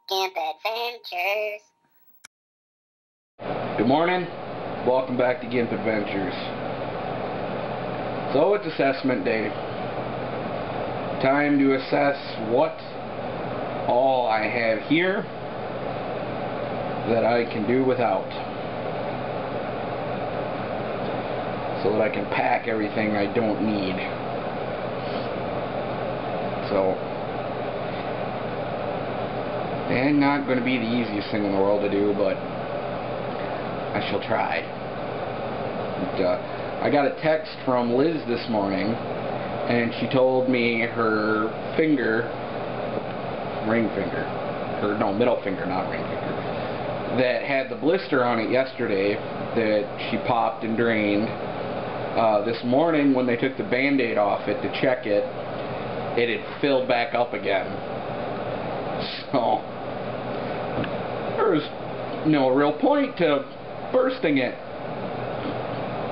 Gimp Adventures. Good morning. Welcome back to Gimp Adventures. So it's assessment day. Time to assess what all I have here that I can do without, so that I can pack everything I don't need. So, and not going to be the easiest thing in the world to do, but I shall try. And, I got a text from Liz this morning, and she told me her finger, middle finger, not ring finger, that had the blister on it yesterday that she popped and drained. This morning when they took the band-aid off it to check it, it had filled back up again. So there was no real point to bursting it.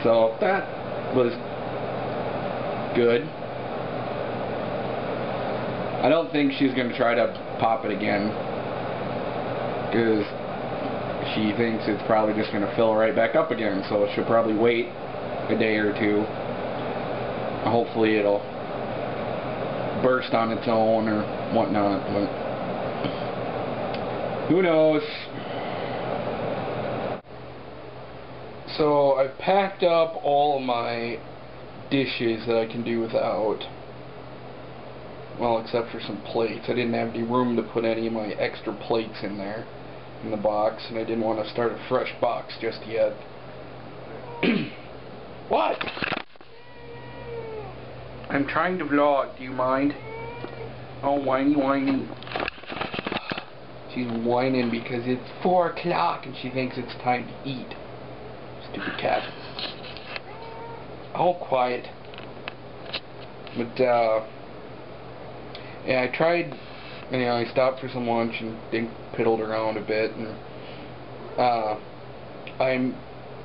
So that was good. I don't think she's going to try to pop it again, because she thinks it's probably just going to fill right back up again, so she'll probably wait a day or two. Hopefully it'll burst on its own or whatnot, but who knows. So I've packed up all my dishes that I can do without. Well, except for some plates. I didn't have any room to put any of my extra plates in there, in the box, and I didn't want to start a fresh box just yet. What? I'm trying to vlog, do you mind? Oh, whiny. She's whining because it's 4 o'clock and she thinks it's time to eat. Stupid cat. Oh, quiet. But, yeah, I tried, I stopped for some lunch and piddled around a bit, and I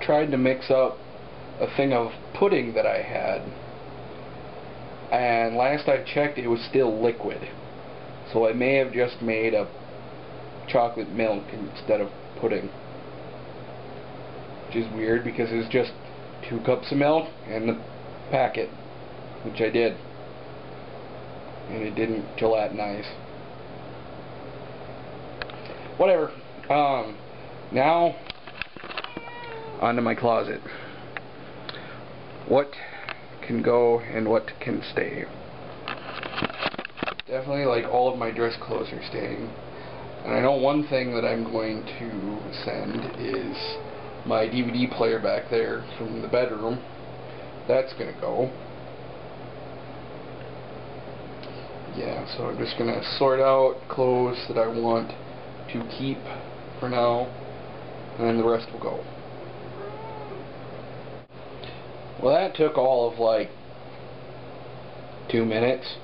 tried to mix up a thing of pudding that I had, and last I checked it was still liquid, so I may have just made a chocolate milk instead of pudding, which is weird because it was just 2 cups of milk and the packet, which I did. And it didn't gelatinize. Whatever. Now, onto my closet. What can go and what can stay? Definitely, like, all of my dress clothes are staying. And I know one thing that I'm going to send is my DVD player back there from the bedroom. That's gonna go. Yeah, so I'm just gonna sort out clothes that I want to keep for now, and then the rest will go. Well, that took all of like 2 minutes.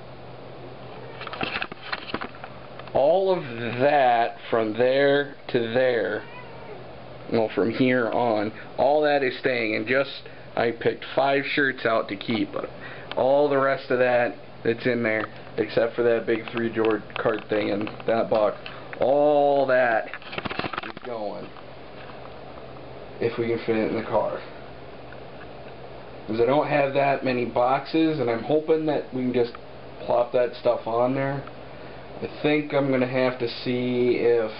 All of that from there to there, well, from here on, all that is staying, and just I picked 5 shirts out to keep, but all the rest of that that's in there, except for that big 3-drawer cart thing in that box, all that is going, if we can fit it in the car. Because I don't have that many boxes, and I'm hoping that we can just plop that stuff on there. I think I'm going to have to see if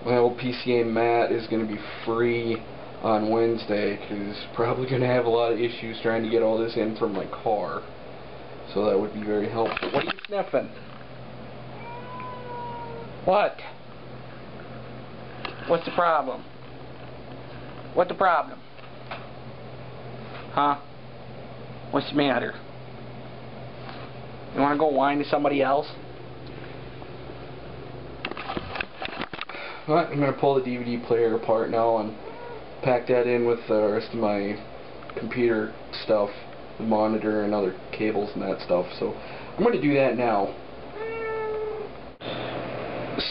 my old PCA mat is going to be free on Wednesday, because probably going to have a lot of issues trying to get all this in from my car. So that would be very helpful. What are you sniffing? What? What's the problem? What's the problem? Huh? What's the matter? You want to go whine to somebody else? Well, I'm going to pull the DVD player apart now and pack that in with the rest of my computer stuff, the monitor and other cables and that stuff. So I'm going to do that now.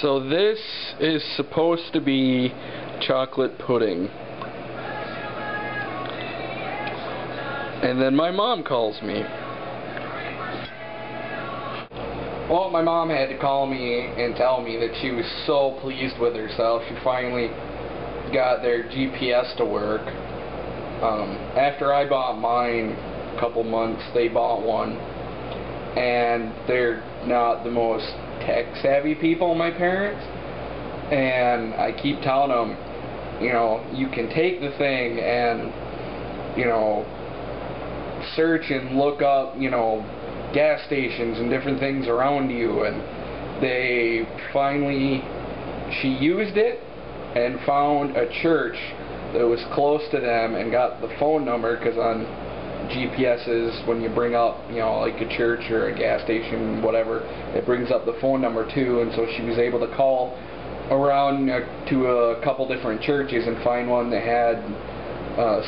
So this is supposed to be chocolate pudding. And then my mom calls me. Well, my mom had to call me and tell me that she was so pleased with herself. She finally got their GPS to work. After I bought mine a couple months, they bought one. And they're not the most tech-savvy people, my parents. And I keep telling them, you know, you can take the thing and, you know, search and look up, you know, gas stations and different things around you, and she used it and found a church that was close to them and got the phone number, because on GPSs, when you bring up, you know, like a church or a gas station, whatever, it brings up the phone number too, and so she was able to call around to a couple different churches and find one that had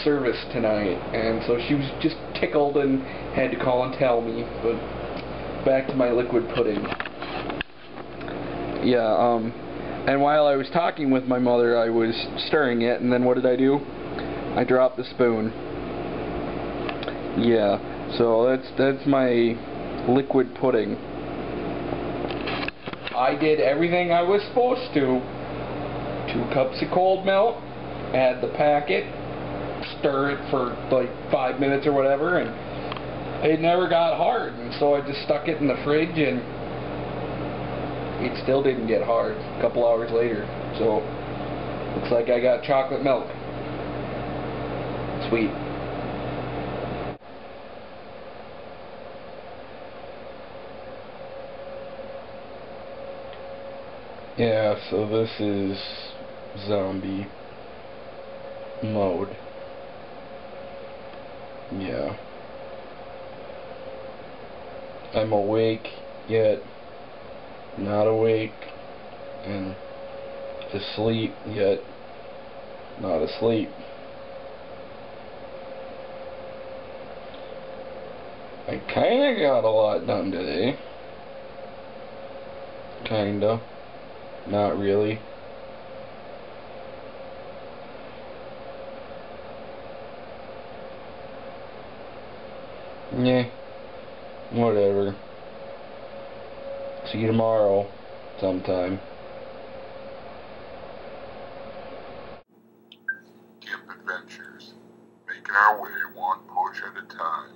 service tonight, and so she was just tickled and had to call and tell me. But back to my liquid pudding. Yeah, and while I was talking with my mother, I was stirring it, and then what did I do? I dropped the spoon. Yeah, so that's my liquid pudding. I did everything I was supposed to. 2 cups of cold milk, add the packet, stir it for like 5 minutes or whatever, and it never got hard, and so I just stuck it in the fridge, and it still didn't get hard a couple hours later. So looks like I got chocolate milk. Sweet. Yeah, so this is zombie mode. Yeah. I'm awake, yet not awake, and asleep, yet not asleep. I kinda got a lot done today. Kinda. Not really. Yeah. Whatever. See you tomorrow sometime. Camp Adventures, making our way one push at a time.